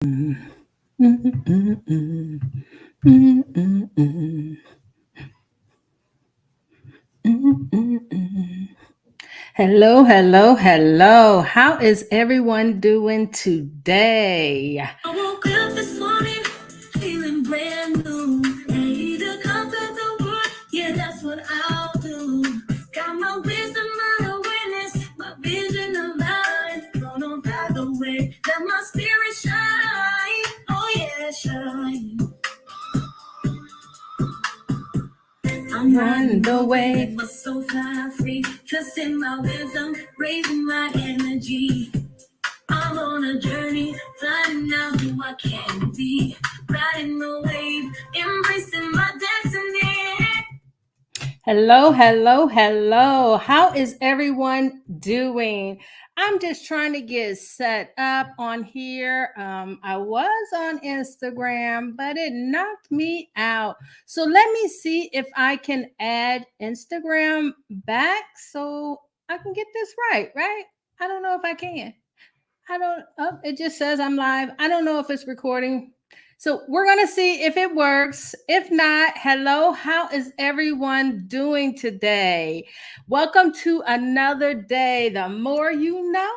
Hello, hello, hello. How is everyone doing today? I woke up this morning feeling brand new. Ready to conquer the world. Yeah, that's what I'll do. Got my wisdom, my awareness, my vision aligned. Gonna ride the way, let my spirit shine. Oh yeah, shine. I'm riding the wave, my soul fly free. Trusting my wisdom, raising my energy. I'm on a journey, finding out who I can be. Riding the wave, embracing my destiny. Hello, hello, hello. How is everyone doing? I'm just trying to get set up on here. I was on Instagram, but it knocked me out. So let me see if I can add Instagram back so I can get this right? I don't know if I can. I don't, oh, it just says I'm live. I don't know if it's recording. So we're going to see if it works. If not, hello, how is everyone doing today? Welcome to another day. The more you know,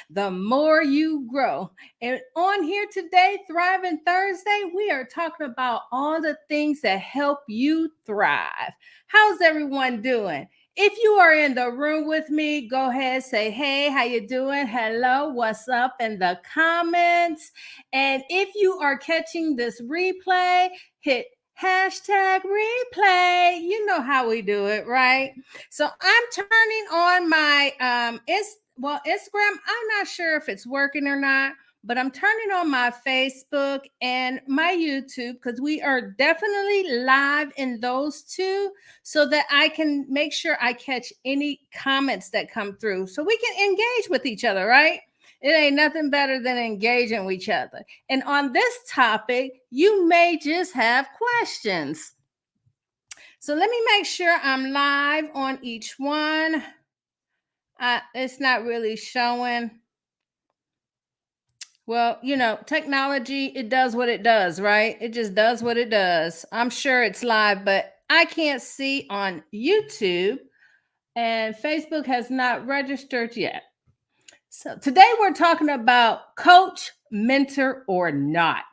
the more you grow. And on here today, Thriving Thursday, we are talking about all the things that help you thrive. How's everyone doing? If you are in the room with me, go ahead, say, hey, how you doing? Hello, what's up in the comments? And if you are catching this replay, hit hashtag replay. You know how we do it, right? So I'm turning on my Instagram. I'm not sure if it's working or not, but I'm turning on my Facebook and my YouTube because we are definitely live in those two so that I can make sure I catch any comments that come through so we can engage with each other, right? It ain't nothing better than engaging with each other. And on this topic, you may just have questions. So let me make sure I'm live on each one. It's not really showing. Well, technology, it does what it does, right? It just does what it does. I'm sure it's live, but I can't see on YouTube, and Facebook has not registered yet. So today we're talking about coach, mentor, or not.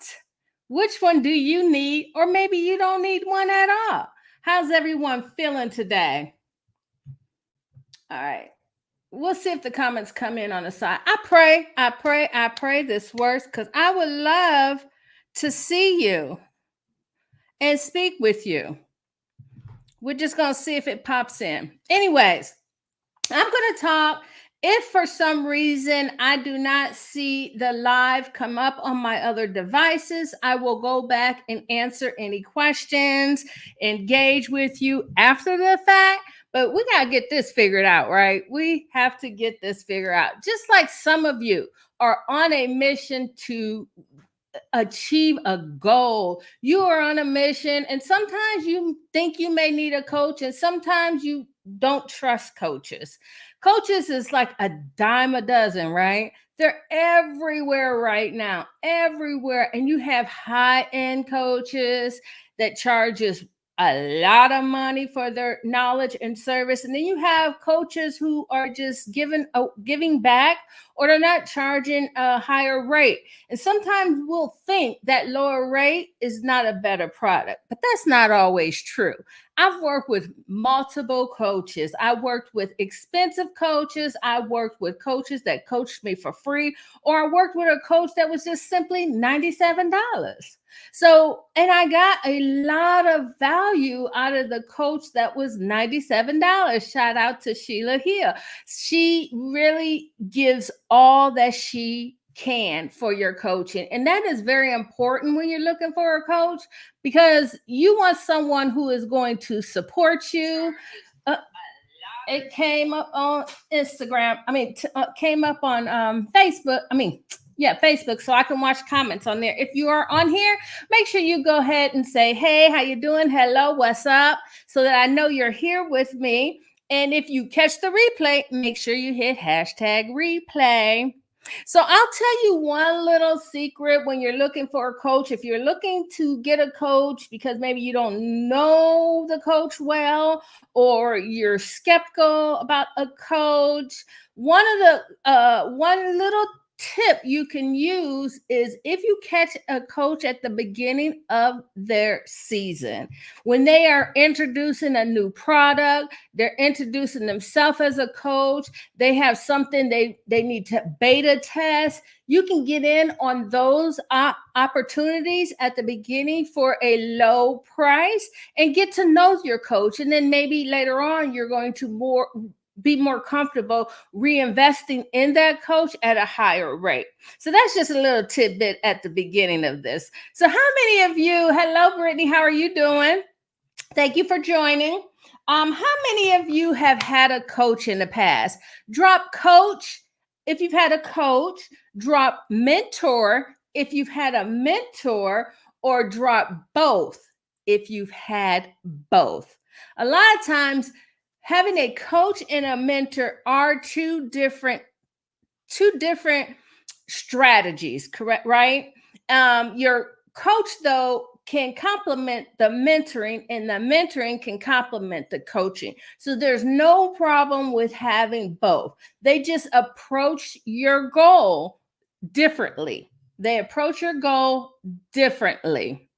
Which one do you need, or maybe you don't need one at all? How's everyone feeling today? All right. We'll see if the comments come in on the side. I pray this works because I would love to see you and speak with you. We're just going to see if it pops in. Anyways, I'm going to talk. If for some reason I do not see the live come up on my other devices, I will go back and answer any questions, engage with you after the fact. But we got to get this figured out, right? We have to get this figured out. Just like some of you are on a mission to achieve a goal. You are on a mission, and sometimes you think you may need a coach, and sometimes you don't trust coaches. Coaches is like a dime a dozen, right? They're everywhere right now, everywhere. And you have high-end coaches that charges a lot of money for their knowledge and service. And then you have coaches who are just giving back, or they're not charging a higher rate. And sometimes we'll think that lower rate is not a better product, but that's not always true. I've worked with multiple coaches. I worked with expensive coaches. I worked with coaches that coached me for free, or I worked with a coach that was just simply $97. So, and I got a lot of value out of the coach that was $97. Shout out to Sheila Hill. She really gives all that she can for your coaching. And that is very important when you're looking for a coach, because you want someone who is going to support you. It came up on Instagram. Came up on Facebook. Facebook, so I can watch comments on there. If you are on here, make sure you go ahead and say, hey, how you doing? Hello, what's up? So that I know you're here with me. And if you catch the replay, make sure you hit hashtag replay. So I'll tell you one little secret when you're looking for a coach. If you're looking to get a coach because maybe you don't know the coach well or you're skeptical about a coach, one little tip you can use is if you catch a coach at the beginning of their season when they are introducing a new product, they're introducing themselves as a coach, they have something they need to beta test. You can get in on those opportunities at the beginning for a low price and get to know your coach, and then maybe later on you're going to be more comfortable reinvesting in that coach at a higher rate. So that's just a little tidbit at the beginning of this. So how many of you, hello Brittany, how are you doing? Thank you for joining. How many of you have had a coach in the past? Drop coach if you've had a coach, drop mentor if you've had a mentor, or drop both if you've had both. A lot of times, having a coach and a mentor are two different strategies, correct? Right? Your coach, though, can complement the mentoring, and the mentoring can complement the coaching. So there's no problem with having both. They just approach your goal differently. They approach your goal differently.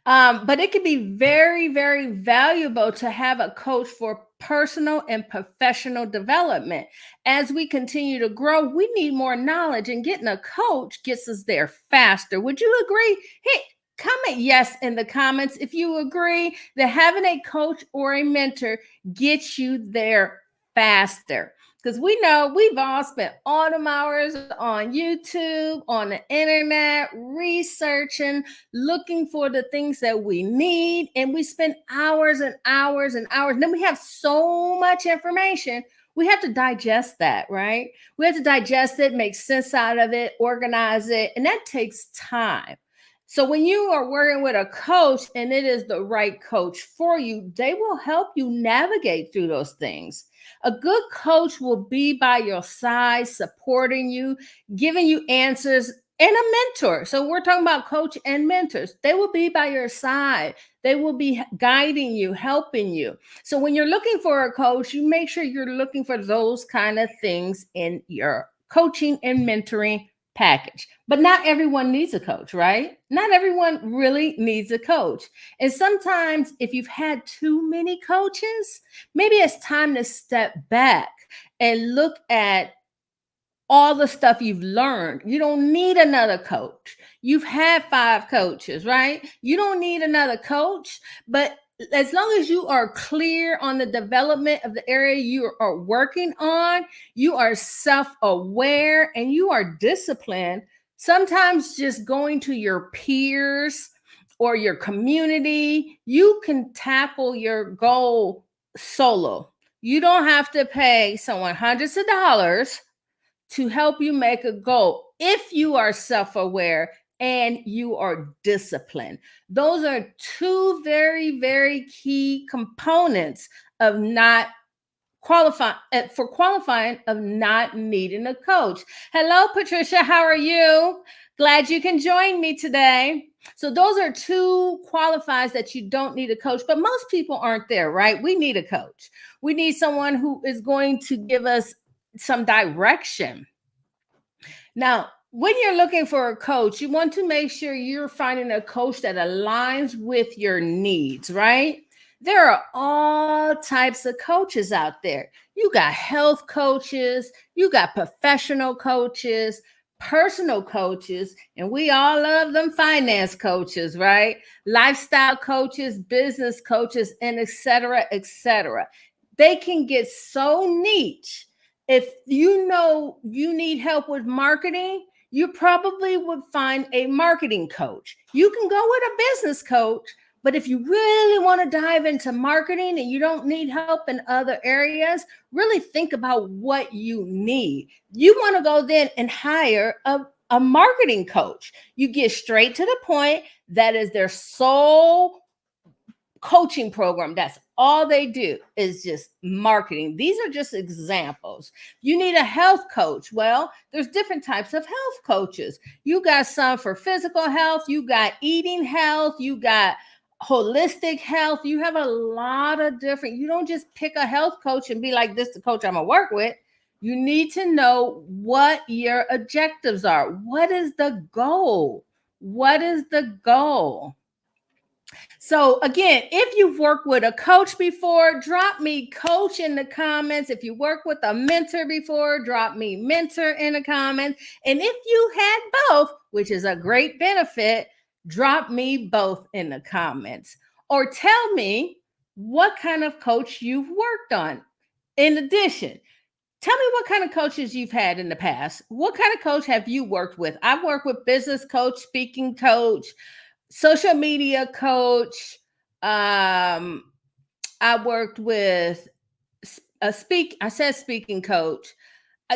But it can be very, very valuable to have a coach for personal and professional development. As we continue to grow, we need more knowledge, and getting a coach gets us there faster. Would you agree? Hey, comment yes in the comments if you agree that having a coach or a mentor gets you there faster. Because we know we've all spent autumn hours on YouTube, on the internet, researching, looking for the things that we need. And we spend hours and hours and hours. And then we have so much information. We have to digest that, right? We have to digest it, make sense out of it, organize it. And that takes time. So when you are working with a coach and it is the right coach for you, they will help you navigate through those things. A good coach will be by your side, supporting you, giving you answers, and a mentor. So we're talking about coach and mentors. They will be by your side. They will be guiding you, helping you. So when you're looking for a coach, you make sure you're looking for those kind of things in your coaching and mentoring package. But not everyone needs a coach, right? Not everyone really needs a coach. And sometimes if you've had too many coaches, maybe it's time to step back and look at all the stuff you've learned. You don't need another coach. You've had 5 coaches, right? You don't need another coach, but as long as you are clear on the development of the area you are working on, you are self-aware, and you are disciplined, sometimes just going to your peers or your community, you can tackle your goal solo. You don't have to pay someone hundreds of dollars to help you make a goal if you are self-aware and you are disciplined. Those are 2 very, very key components of not qualifying of not needing a coach. Hello, Patricia. How are you? Glad you can join me today. So those are 2 qualifiers that you don't need a coach, but most people aren't there, right? We need a coach. We need someone who is going to give us some direction. Now, when you're looking for a coach, you want to make sure you're finding a coach that aligns with your needs, right? There are all types of coaches out there. You got health coaches, you got professional coaches, personal coaches, and we all love them finance coaches, right? Lifestyle coaches, business coaches, and et cetera, et cetera. They can get so niche. If you know you need help with marketing, you probably would find a marketing coach. You can go with a business coach, but if you really want to dive into marketing and you don't need help in other areas, really think about what you need. You want to go then and hire a marketing coach. You get straight to the point. That is their sole coaching program. That's all they do is just marketing. These are just examples. You need a health coach. Well, there's different types of health coaches. You got some for physical health, you got eating health, you got holistic health. You have a lot of different, you don't just pick a health coach and be like, this is the coach I'm gonna work with. You need to know what your objectives are. What is the goal? What is the goal? So again, if you've worked with a coach before, drop me coach in the comments. If you work with a mentor before, drop me mentor in the comments. And if you had both, which is a great benefit, drop me both in the comments. Or tell me what kind of coach you've worked on. In addition, tell me what kind of coaches you've had in the past. What kind of coach have you worked with? I've worked with business coach, speaking coach, social media coach. I worked with I said speaking coach.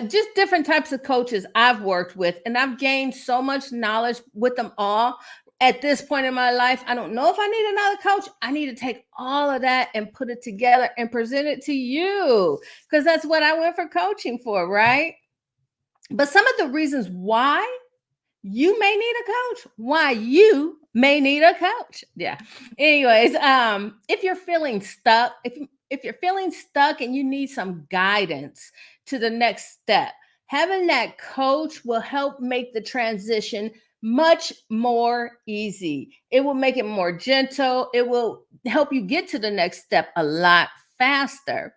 Just different types of coaches I've worked with, and I've gained so much knowledge with them all. At this point in my life, I don't know if I need another coach. I need to take all of that and put it together and present it to you, because that's what I went for coaching for, right? But some of the reasons why you may need a coach, why you may need a coach. Yeah. Anyways, if you're feeling stuck, if you're feeling stuck and you need some guidance to the next step, having that coach will help make the transition much more easy. It will make it more gentle. It will help you get to the next step a lot faster.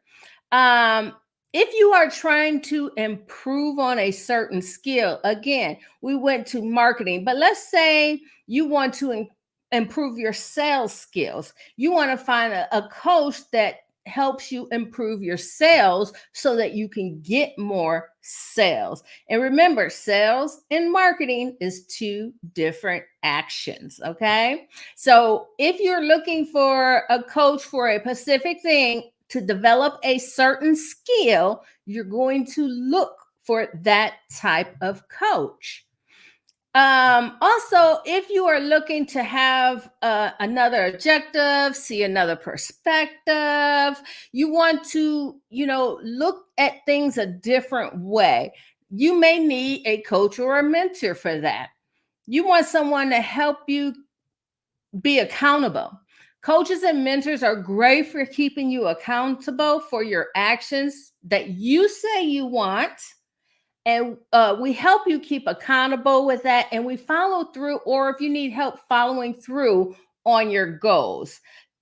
If you are trying to improve on a certain skill, again, we went to marketing, but let's say you want to improve your sales skills. You want to find a coach that helps you improve your sales so that you can get more sales. And remember, sales and marketing is two different actions, okay? So if you're looking for a coach for a specific thing, to develop a certain skill, you're going to look for that type of coach. Also, if you are looking to have another objective, see another perspective, you want to, look at things a different way, you may need a coach or a mentor for that. You want someone to help you be accountable. Coaches and mentors are great for keeping you accountable for your actions that you say you want. And we help you keep accountable with that. And we follow through, or if you need help following through on your goals.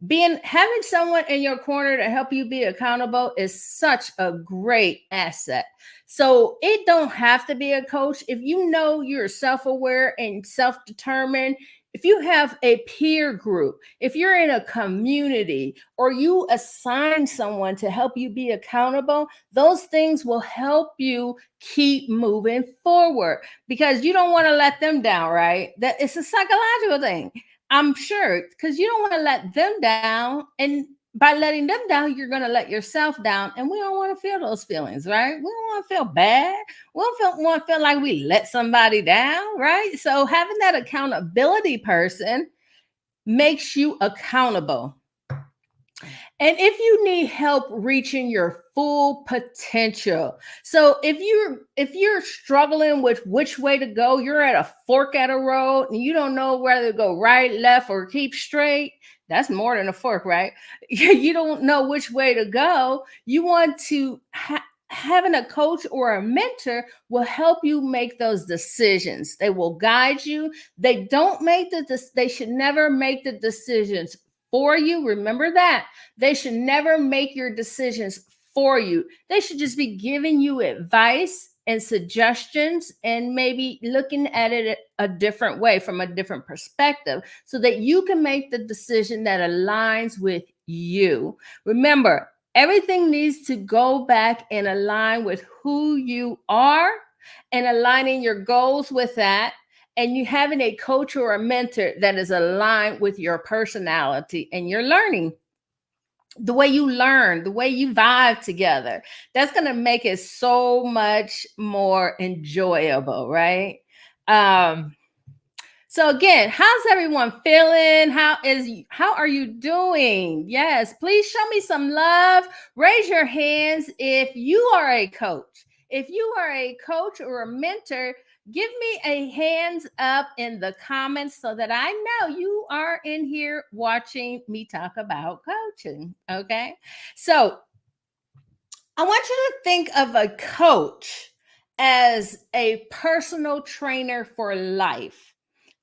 Having someone in your corner to help you be accountable is such a great asset. So it don't have to be a coach. If you know you're self-aware and self-determined, if you have a peer group, if you're in a community, or you assign someone to help you be accountable, those things will help you keep moving forward, because you don't want to let them down, right? That it's a psychological thing, I'm sure, because you don't want to let them down. And by letting them down, you're going to let yourself down. And we don't want to feel those feelings, right? We don't want to feel bad. We don't want to feel like we let somebody down, right? So having that accountability person makes you accountable. And if you need help reaching your full potential, so if you're struggling with which way to go, you're at a fork at a road and you don't know whether to go right, left, or keep straight. That's more than a fork, right? You don't know which way to go. You want to having a coach or a mentor will help you make those decisions. They will guide you. They should never make the decisions for you. Remember that. They should never make your decisions for you. They should just be giving you advice and suggestions, and maybe looking at it a different way, from a different perspective, so that you can make the decision that aligns with you. Remember, everything needs to go back and align with who you are, and aligning your goals with that. And you having a coach or a mentor that is aligned with your personality and your learning, the way you learn, the way you vibe together. That's going to make it so much more enjoyable, right? So again, how's everyone feeling? How are you doing? Yes, please show me some love. Raise your hands if you are a coach. If you are a coach or a mentor, give me a hands up in the comments so that I know you are in here watching me talk about coaching. Okay. So I want you to think of a coach as a personal trainer for life.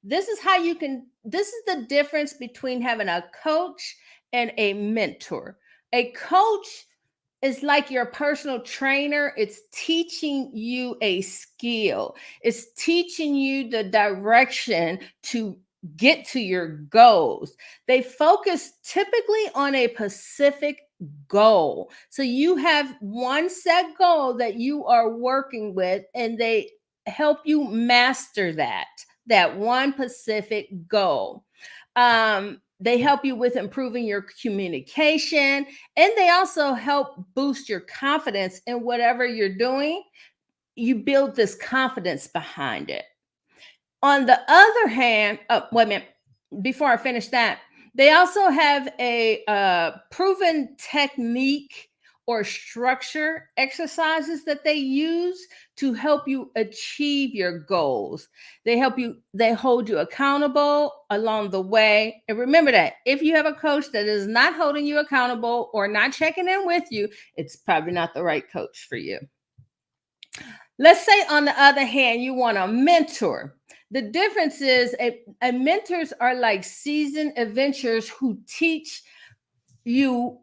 This is the difference between having a coach and a mentor. A coach is like your personal trainer. It's teaching you a skill, it's teaching you the direction to get to your goals. They focus typically on a specific goal. So you have one set goal that you are working with, and they help you master that one specific goal. They help you with improving your communication, and they also help boost your confidence in whatever you're doing. You build this confidence behind it. On the other hand, oh, wait a minute, before I finish that, they also have a proven technique or structure exercises that they use to help you achieve your goals. They hold you accountable along the way. And remember that if you have a coach that is not holding you accountable or not checking in with you, it's probably not the right coach for you. Let's say, on the other hand, you want a mentor. The difference is a mentors are like seasoned adventurers you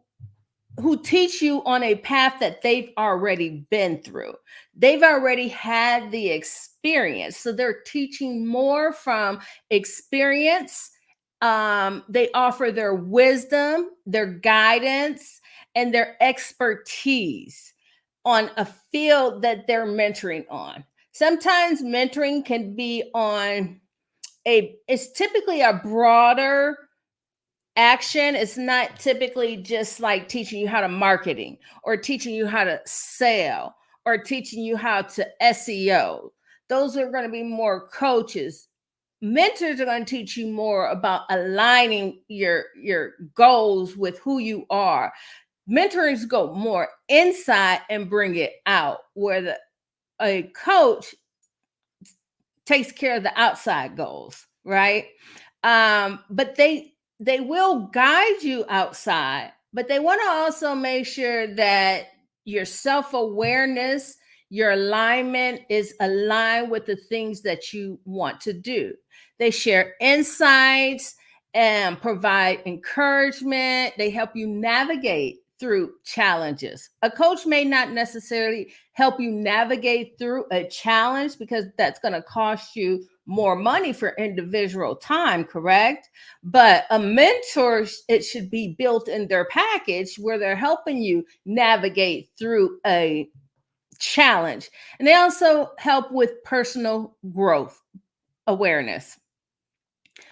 who teach you on a path that they've already been through. They've already had the experience. So they're teaching more from experience. They offer their wisdom, their guidance, and their expertise on a field that they're mentoring on. Sometimes mentoring can be on it's typically a broader action. It's not typically just like teaching you how to marketing or teaching you how to sell or teaching you how to SEO. Those are going to be more coaches. Mentors are going to teach you more about aligning your goals with who you are. Mentors go more inside and bring it out, where a coach takes care of the outside goals, right? But they will guide you outside, but they want to also make sure that your self-awareness, your alignment is aligned with the things that you want to do. They share insights and provide encouragement. They help you navigate through challenges. A coach may not necessarily help you navigate through a challenge because that's going to cost you more money for individual time, correct? But a mentor, it should be built in their package where they're helping you navigate through a challenge. And they also help with personal growth awareness.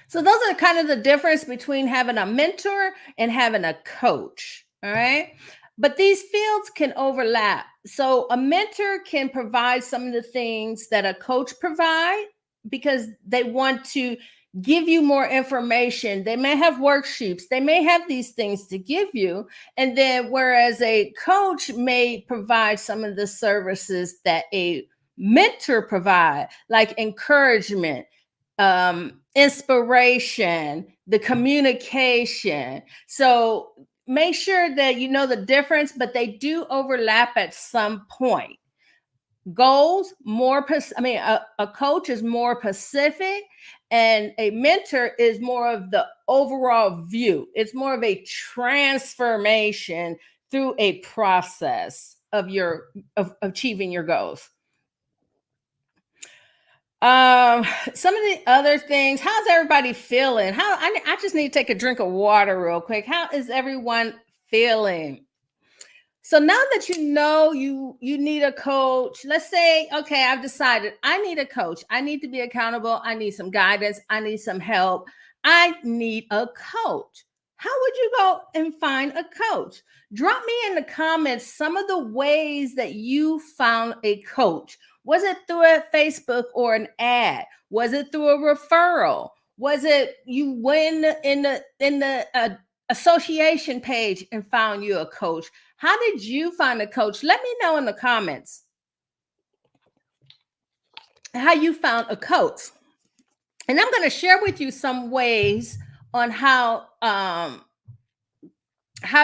So those are kind of the difference between having a mentor and having a coach. All right. But these fields can overlap. So a mentor can provide some of the things that a coach provide because they want to give you more information. They may have worksheets. They may have these things to give you. And then whereas a coach may provide some of the services that a mentor provide, like encouragement, inspiration, the communication. So make sure that you know the difference, but they do overlap at some point. Goals a coach is more specific, and a mentor is more of the overall view. It's more of a transformation through a process of achieving your goals. Some of the other things, how's everybody feeling? I just need to take a drink of water real quick. How is everyone feeling? So now that you know you need a coach, let's say, okay, I've decided I need a coach. I need to be accountable. I need some guidance. I need some help. I need a coach. How would you go and find a coach? Drop me in the comments some of the ways that you found a coach. Was it through a Facebook or an ad? Was it through a referral? Was it you went in the association page and found you a coach? How did you find a coach? Let me know in the comments how you found a coach. And I'm going to share with you some ways on how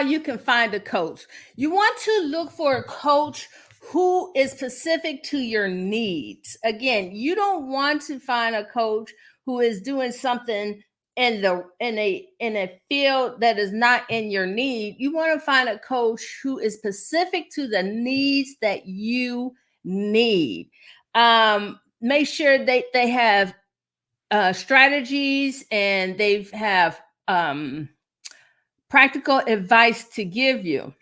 you can find a coach. You want to look for a coach who is specific to your needs. Again, you don't want to find a coach who is doing something in a field that is not in your need. You want to find a coach who is specific to the needs that you need. Make sure they have strategies and they have practical advice to give you.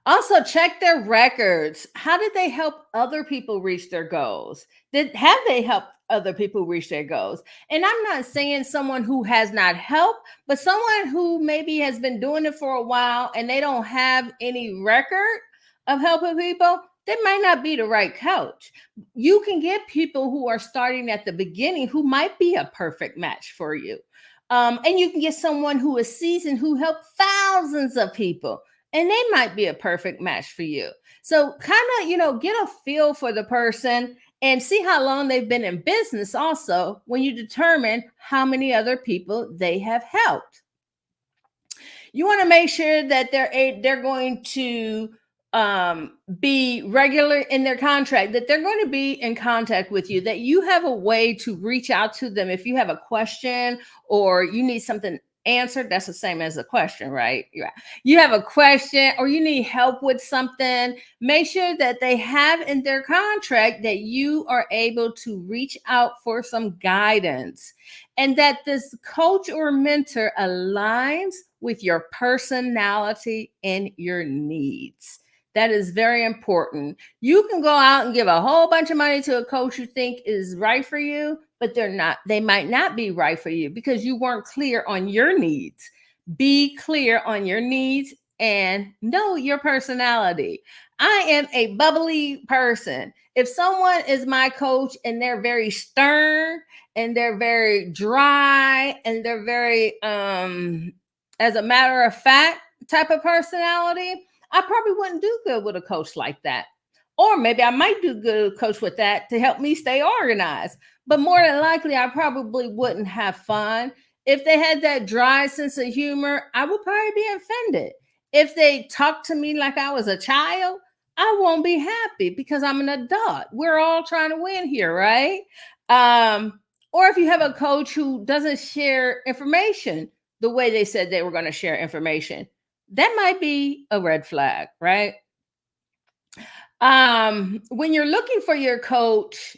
Also, check their records. How did they help other people reach their goals? Have they helped other people reach their goals? And I'm not saying someone who has not helped, but someone who maybe has been doing it for a while and they don't have any record of helping people, they might not be the right coach. You can get people who are starting at the beginning who might be a perfect match for you. And you can get someone who is seasoned who helped thousands of people, and they might be a perfect match for you. So kind of, get a feel for the person and see how long they've been in business also when you determine how many other people they have helped. You want to make sure that they're going to be regular in their contract, that they're going to be in contact with you, that you have a way to reach out to them if you have a question or you need something answered. That's the same as a question, right? Yeah. You have a question or you need help with something, make sure that they have in their contract that you are able to reach out for some guidance and that this coach or mentor aligns with your personality and your needs. That is very important. You can go out and give a whole bunch of money to a coach you think is right for you, but they might not be right for you because you weren't clear on your needs. Be clear on your needs and know your personality. I am a bubbly person. If someone is my coach and they're very stern and they're very dry and they're very as a matter of fact type of personality, I probably wouldn't do good with a coach like that. Or maybe I might do good with a coach with that to help me stay organized. But more than likely, I probably wouldn't have fun. If they had that dry sense of humor, I would probably be offended. If they talked to me like I was a child, I won't be happy because I'm an adult. We're all trying to win here, right? Or if you have a coach who doesn't share information the way they said they were going to share information, that might be a red flag, right? When you're looking for your coach,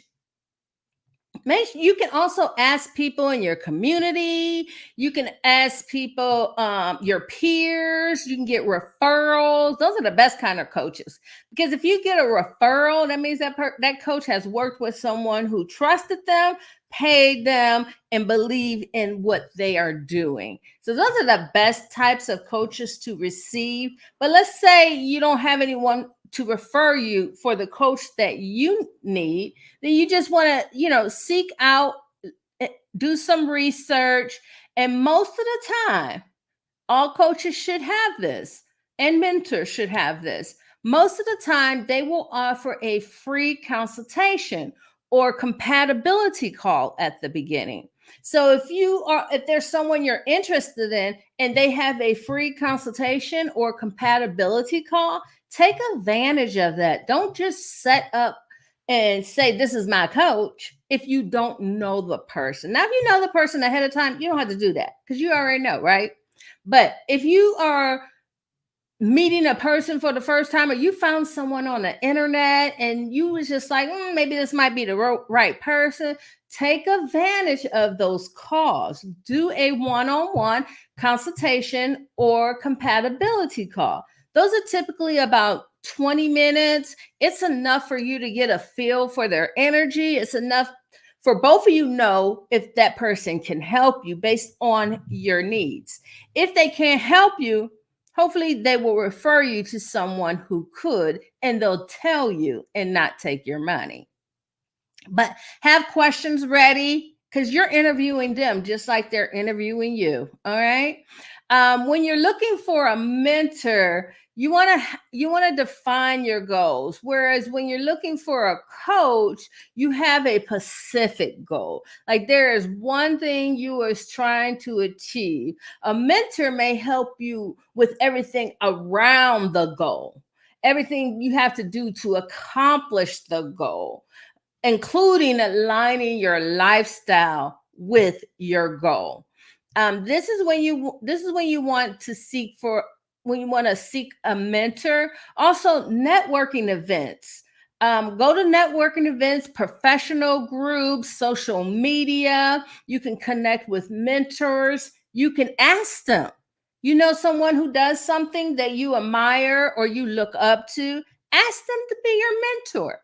you can also ask people in your community. You can ask people, your peers. You can get referrals. Those are the best kind of coaches because if you get a referral, that means that coach has worked with someone who trusted them, paid them, and believe in what they are doing. So those are the best types of coaches to receive. But let's say you don't have anyone to refer you for the coach that you need, then you just want to, seek out, do some research. And most of the time, all coaches should have this and mentors should have this. Most of the time, they will offer a free consultation or compatibility call at the beginning. So if there's someone you're interested in and they have a free consultation or compatibility call, take advantage of that. Don't just set up and say, this is my coach if you don't know the person. Now, if you know the person ahead of time, you don't have to do that because you already know, right? But if you are meeting a person for the first time or you found someone on the internet and you was just like, maybe this might be the right person, take advantage of those calls. Do a one-on-one consultation or compatibility call. Those are typically about 20 minutes. It's enough for you to get a feel for their energy. It's enough for both of you know if that person can help you based on your needs. If they can't help you, hopefully they will refer you to someone who could, and they'll tell you and not take your money. But have questions ready because you're interviewing them just like they're interviewing you. All right. When you're looking for a mentor, you want to define your goals. Whereas when you're looking for a coach, you have a specific goal. Like there is one thing you are trying to achieve. A mentor may help you with everything around the goal, everything you have to do to accomplish the goal, including aligning your lifestyle with your goal. This is when you want to seek for when you want to seek a mentor. Also, networking events. Go to networking events, professional groups, social media. You can connect with mentors. You can ask them. You know someone who does something that you admire or you look up to, ask them to be your mentor.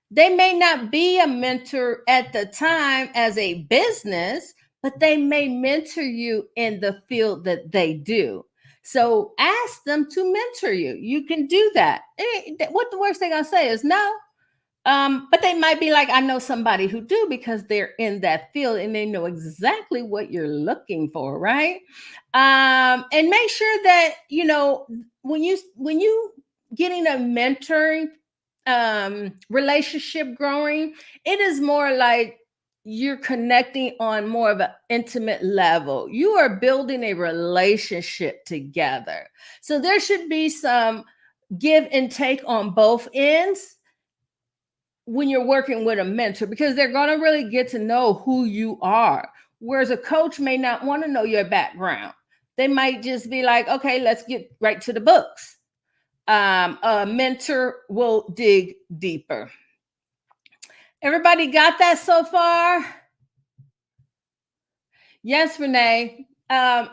They may not be a mentor at the time as a business, but they may mentor you in the field that they do. So ask them to mentor you. You can do that. What the worst they're gonna say is no. But they might be like, I know somebody who do because they're in that field and they know exactly what you're looking for, right? And make sure that when you getting a mentoring relationship growing, it is more like you're connecting on more of an intimate level. You are building a relationship together. So there should be some give and take on both ends when you're working with a mentor because they're going to really get to know who you are. Whereas a coach may not want to know your background. They might just be like, okay, let's get right to the books. A mentor will dig deeper. Everybody got that so far? Yes, Renee.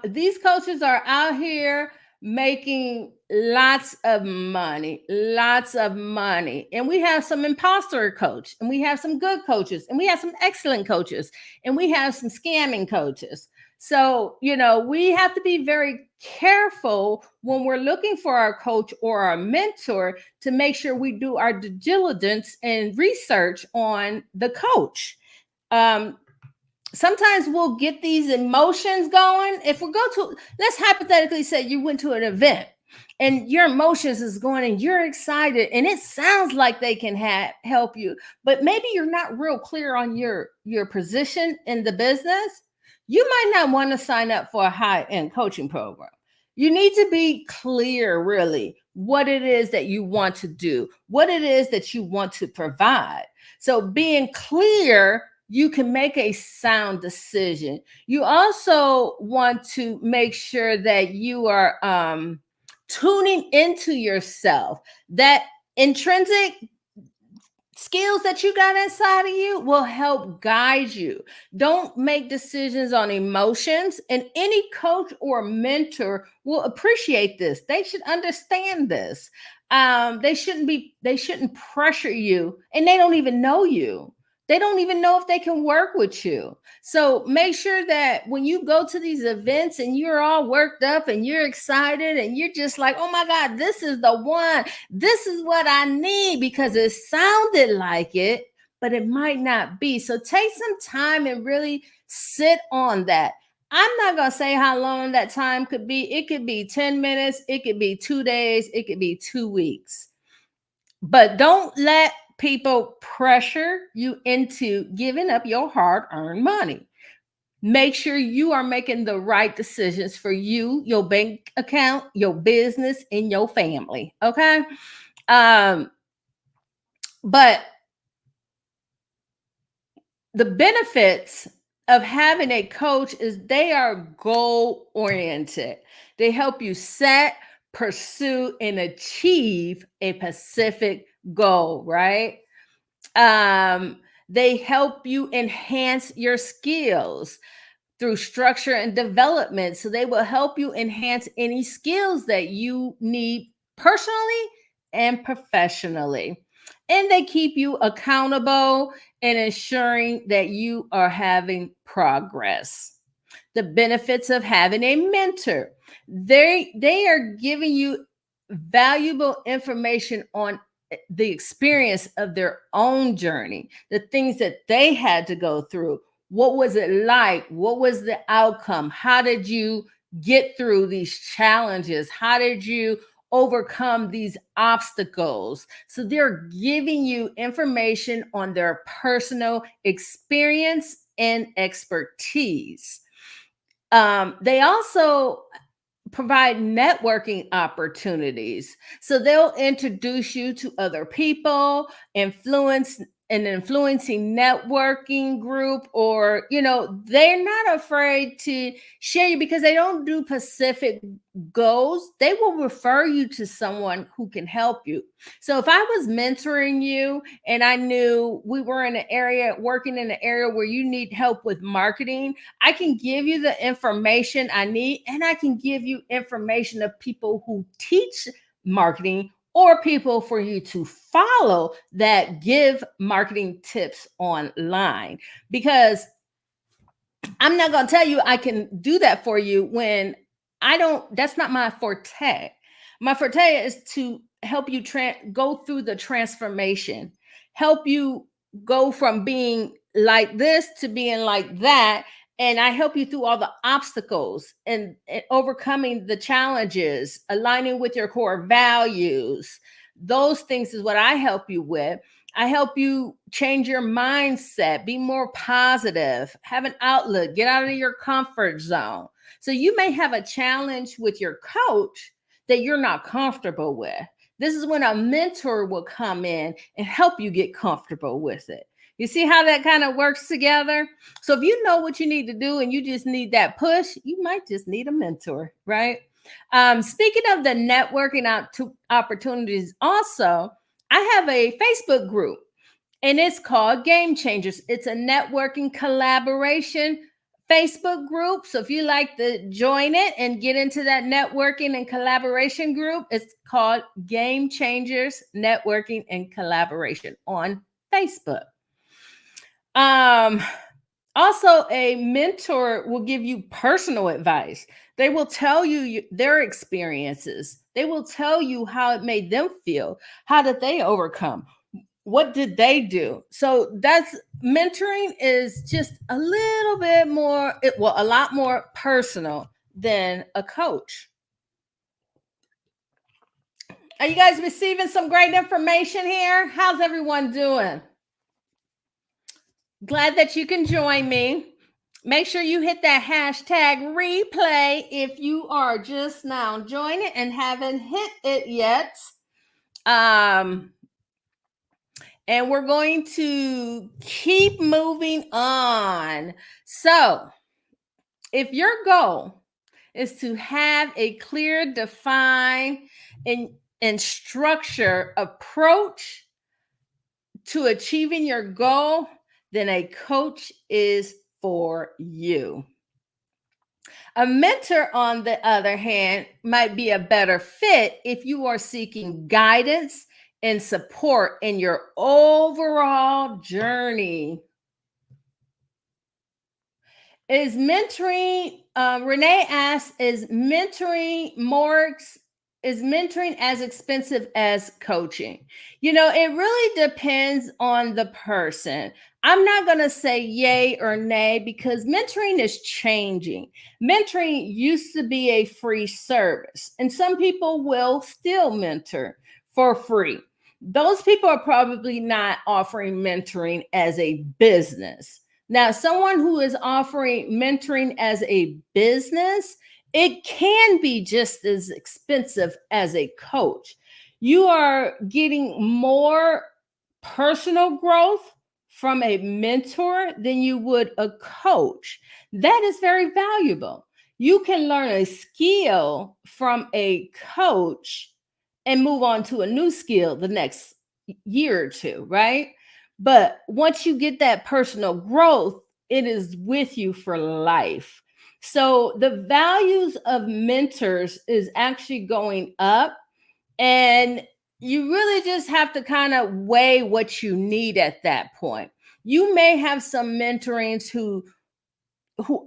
These coaches are out here making lots of money, lots of money. And we have some imposter coach, and we have some good coaches, and we have some excellent coaches, and we have some scamming coaches. So, we have to be very careful when we're looking for our coach or our mentor to make sure we do our due diligence and research on the coach. Sometimes we'll get these emotions going. If we go to, let's hypothetically say you went to an event and your emotions is going and you're excited and it sounds like they can help you, but maybe you're not real clear on your position in the business. You might not want to sign up for a high-end coaching program. You need to be clear, really, what it is that you want to do, what it is that you want to provide. So being clear, you can make a sound decision. You also want to make sure that you are tuning into yourself. That intrinsic skills that you got inside of you will help guide you. Don't make decisions on emotions, and any coach or mentor will appreciate this. They should understand this. They shouldn't pressure you, and they don't even know you. They don't even know if they can work with you. So make sure that when you go to these events and you're all worked up and you're excited and you're just like, oh my God, this is the one. This is what I need, because it sounded like it, but it might not be. So take some time and really sit on that. I'm not going to say how long that time could be. It could be 10 minutes. It could be 2 days. It could be 2 weeks. But don't let people pressure you into giving up your hard-earned money. Make sure you are making the right decisions for you, your bank account, your business, and your family. Okay. But the benefits of having a coach is they are goal oriented. They help you set, pursue, and achieve a specific goal, right? They help you enhance your skills through structure and development. So they will help you enhance any skills that you need personally and professionally. and they keep you accountable and ensuring that you are having progress. The benefits of having a mentor. They are giving you valuable information on the experience of their own journey, the things that they had to go through. What was it like? What was the outcome? How did you get through these challenges? How did you overcome these obstacles? So they're giving you information on their personal experience and expertise. They also provide networking opportunities. So they'll introduce you to other people, influence an influencing networking group, or, they're not afraid to share you because they don't do specific goals. They will refer you to someone who can help you. So if I was mentoring you and I knew we were in an area, working in an area where you need help with marketing, I can give you the information I need, and I can give you information of people who teach marketing or people for you to follow that give marketing tips online. Because I'm not going to tell you I can do that for you when that's not my forte. My forte is to help you go through the transformation, help you go from being like this to being like that. And I help you through all the obstacles and overcoming the challenges, aligning with your core values. Those things is what I help you with. I help you change your mindset, be more positive, have an outlook, get out of your comfort zone. So you may have a challenge with your coach that you're not comfortable with. This is when a mentor will come in and help you get comfortable with it. You see how that kind of works together? So if you know what you need to do and you just need that push, you might just need a mentor, right? Speaking of the networking opportunities, also, I have a Facebook group and it's called Game Changers. It's a networking collaboration Facebook group. So if you like to join it and get into that networking and collaboration group, it's called Game Changers Networking and Collaboration on Facebook. Also, a mentor will give you personal advice. They will tell you their experiences. They will tell you how it made them feel. How did they overcome? What did they do? So that's mentoring is just a little bit more, a lot more personal than a coach. Are you guys receiving some great information here? How's everyone doing? Glad that you can join me. Make sure you hit that hashtag replay if you are just now joining and haven't hit it yet. And we're going to keep moving on. So, if your goal is to have a clear, defined, and structured approach to achieving your goal, then a coach is for you. A mentor, on the other hand, might be a better fit if you are seeking guidance and support in your overall journey. Is mentoring, Renee asks, is mentoring as expensive as coaching? It really depends on the person. I'm not going to say yay or nay because mentoring is changing. Mentoring used to be a free service, and some people will still mentor for free. Those people are probably not offering mentoring as a business. Now, someone who is offering mentoring as a business, it can be just as expensive as a coach. You are getting more personal growth from a mentor than you would a coach. That is very valuable. You can learn a skill from a coach and move on to a new skill the next year or two, right? But once you get that personal growth, it is with you for life. So the values of mentors is actually going up. And you really just have to kind of weigh what you need at that point. You may have some mentorings who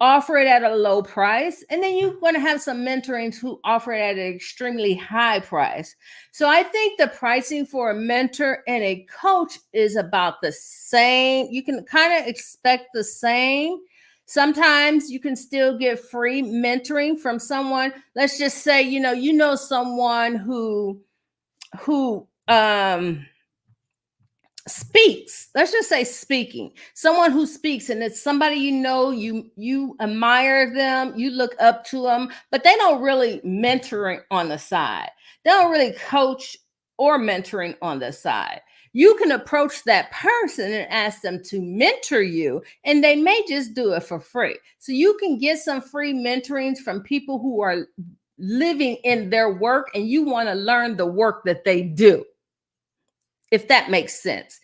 offer it at a low price, and then you're going to have some mentorings who offer it at an extremely high price. So I think the pricing for a mentor and a coach is about the same. You can kind of expect the same. Sometimes you can still get free mentoring from someone. Let's just say, you know someone who speaks. Let's just say speaking. Someone who speaks, and it's somebody you admire them, you look up to them, but they don't really mentoring on the side. They don't really coach or mentoring on the side. You can approach that person and ask them to mentor you, and they may just do it for free. So you can get some free mentorings from people who are living in their work and you want to learn the work that they do, if that makes sense.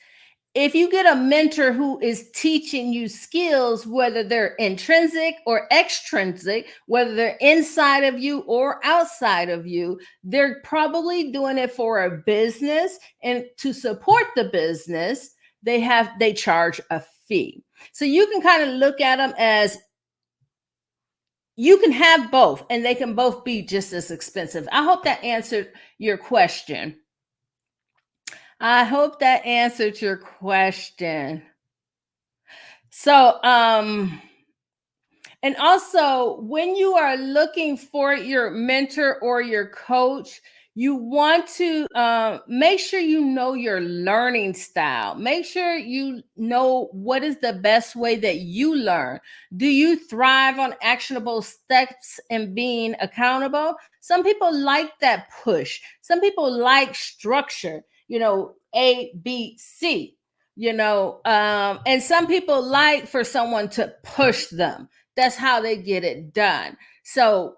If you get a mentor who is teaching you skills, whether they're intrinsic or extrinsic, whether they're inside of you or outside of you, they're probably doing it for a business. And to support the business, they charge a fee. So you can kind of look at them as you can have both, and they can both be just as expensive. I hope that answered your question. I hope that answered your question. So, and also when you are looking for your mentor or your coach, you want to make sure you know your learning style. Make sure you know what is the best way that you learn. Do you thrive on actionable steps and being accountable? Some people like that push. Some people like structure, A, B, C, and some people like for someone to push them. That's how they get it done. So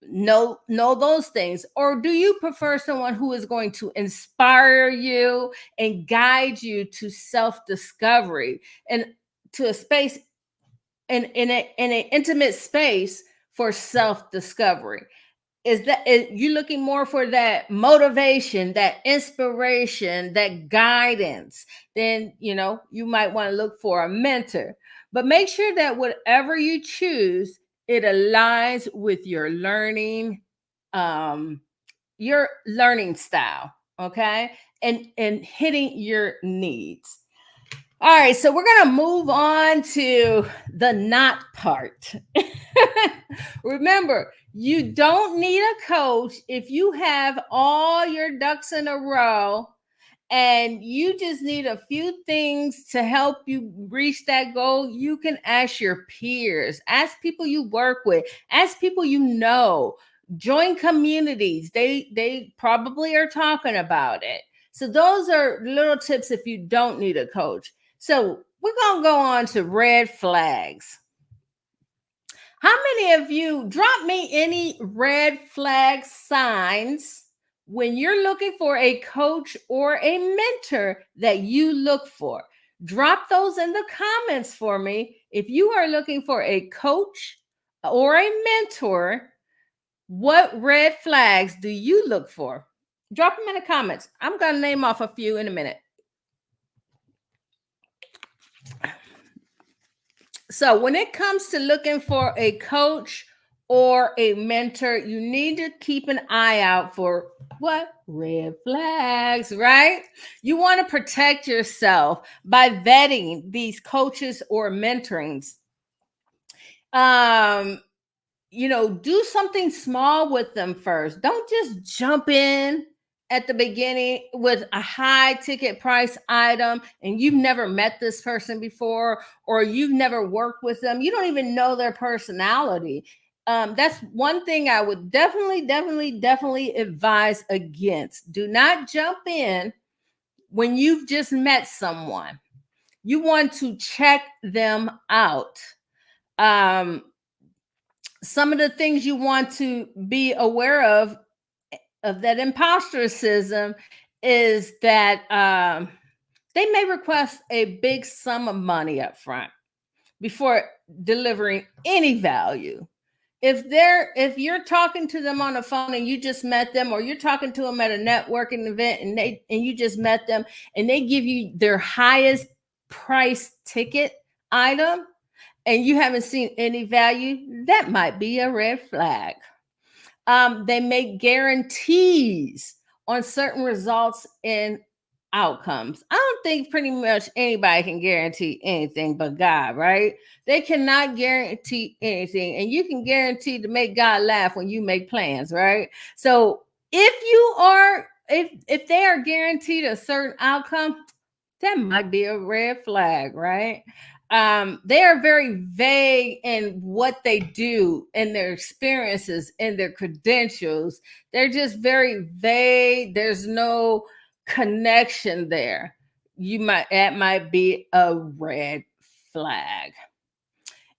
know those things. Or do you prefer someone who is going to inspire you and guide you to self-discovery and to a space in an intimate space for self-discovery? Is you looking more for that motivation, that inspiration, that guidance? Then you might want to look for a mentor. But make sure that whatever you choose, it aligns with your learning style, okay, and hitting your needs. All right, so we're going to move on to the not part. Remember, you don't need a coach if you have all your ducks in a row and you just need a few things to help you reach that goal. You can ask your peers, ask people you work with, ask people you know, join communities. They probably are talking about it. So those are little tips if you don't need a coach. So we're going to go on to red flags. How many of you drop me any red flag signs when you're looking for a coach or a mentor that you look for? Drop those in the comments for me. If you are looking for a coach or a mentor, what red flags do you look for? Drop them in the comments. I'm going to name off a few in a minute. So when it comes to looking for a coach or a mentor, you need to keep an eye out for what? Red flags, right? You want to protect yourself by vetting these coaches or mentorings. Do something small with them first. Don't just jump in at the beginning with a high ticket price item and you've never met this person before, or you've never worked with them. You don't even know their personality. That's one thing I would definitely advise against. Do not jump in when you've just met someone. You want to check them out. Some of the things you want to be aware of that imposterism is that they may request a big sum of money up front before delivering any value. if you're talking to them on the phone and you just met them, or you're talking to them at a networking event and you just met them and they give you their highest price ticket item and you haven't seen any value, that might be a red flag. They make guarantees on certain results and outcomes. I don't think pretty much anybody can guarantee anything but God, right? They cannot guarantee anything, and you can guarantee to make God laugh when you make plans, right? So if they are guaranteed a certain outcome, that might be a red flag, right? They are very vague in what they do and their experiences and their credentials. They're just very vague. There's no connection there. That might be a red flag.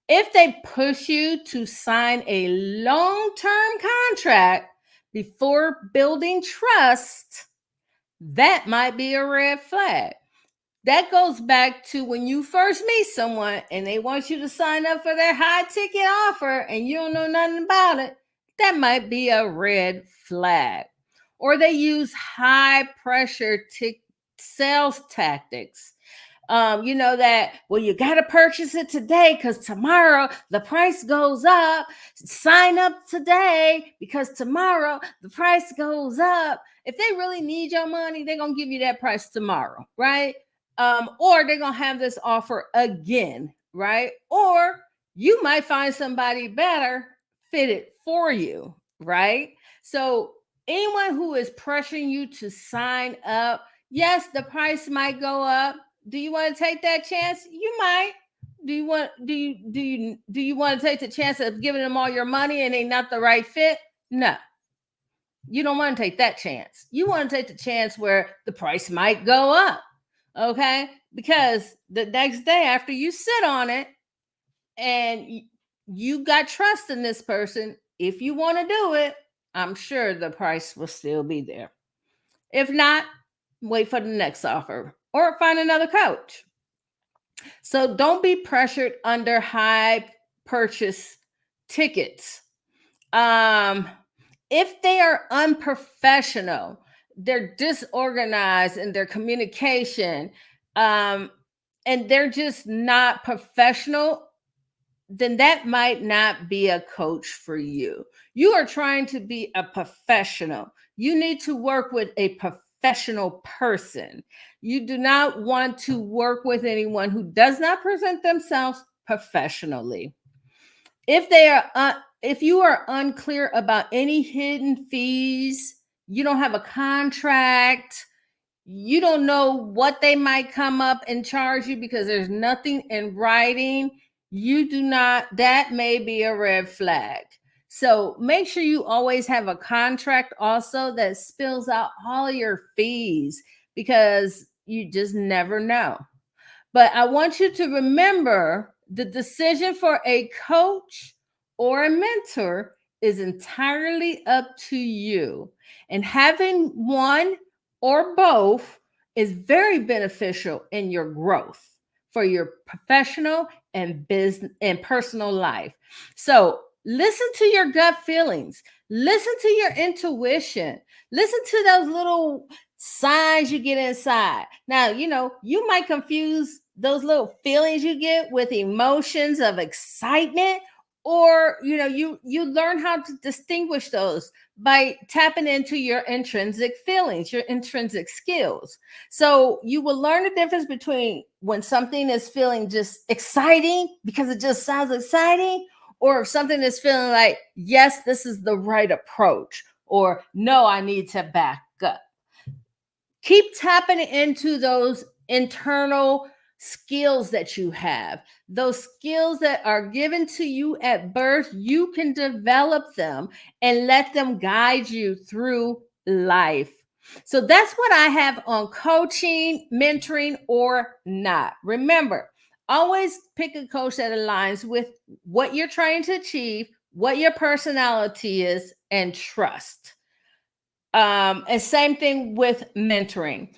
If they push you to sign a long-term contract before building trust, that might be a red flag. That goes back to when you first meet someone and they want you to sign up for their high ticket offer and you don't know nothing about it. That might be a red flag. Or they use high pressure sales tactics. That, well, you got to purchase it today because tomorrow the price goes up. Sign up today because tomorrow the price goes up. If they really need your money, they're going to give you that price tomorrow, right? Or they're going to have this offer again, right? Or you might find somebody better fitted for you, right? So anyone who is pressuring you to sign up, yes, the price might go up. Do you want to take that chance? You might. Do you want to take the chance of giving them all your money and they not the right fit? No. You don't want to take that chance. You want to take the chance where the price might go up. Okay? Because the next day after you sit on it and you got trust in this person, if you want to do it, I'm sure the price will still be there. If not, wait for the next offer or find another coach. So don't be pressured under high purchase tickets. If they are unprofessional, they're disorganized in their communication, and they're just not professional, then that might not be a coach for you. You are trying to be a professional. You need to work with a professional person. You do not want to work with anyone who does not present themselves professionally. If you are unclear about any hidden fees, you don't have a contract, you don't know what they might come up and charge you because there's nothing in writing, that may be a red flag. So make sure you always have a contract also that spells out all your fees, because you just never know. But I want you to remember the decision for a coach or a mentor is entirely up to you. And having one or both is very beneficial in your growth for your professional and business and personal life. So listen to your gut feelings, listen to your intuition, listen to those little signs you get inside. Now, you might confuse those little feelings you get with emotions of excitement, or you learn how to distinguish those by tapping into your intrinsic feelings, your intrinsic skills. So you will learn the difference between when something is feeling just exciting because it just sounds exciting, or if something is feeling like, yes, this is the right approach, or no, I need to back up. Keep tapping into those internal skills that you have, those skills that are given to you at birth. You can develop them and let them guide you through life. So that's what I have on coaching, mentoring, or not. Remember, always pick a coach that aligns with what you're trying to achieve, what your personality is, and trust. And same thing with mentoring.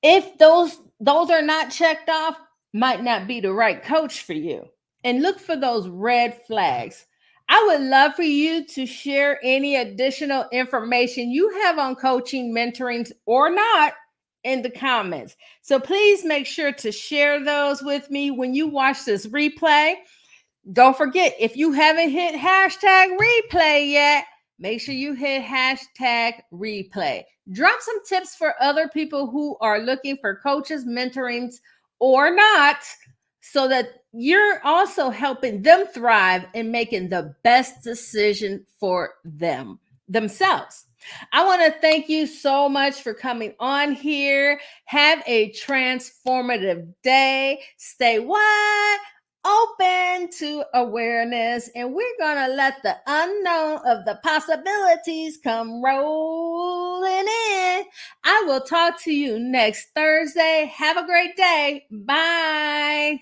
If those are not checked off, might not be the right coach for you. And look for those red flags. I would love for you to share any additional information you have on coaching, mentoring, or not in the comments. So please make sure to share those with me when you watch this replay. Don't forget, if you haven't hit hashtag replay yet, make sure you hit hashtag replay. Drop some tips for other people who are looking for coaches, mentorings, or not, so that you're also helping them thrive and making the best decision for themselves. I want to thank you so much for coming on here. Have a transformative day. Stay wide open to awareness, and we're going to let the unknown of the possibilities come rolling in. I will talk to you next Thursday. Have a great day. Bye.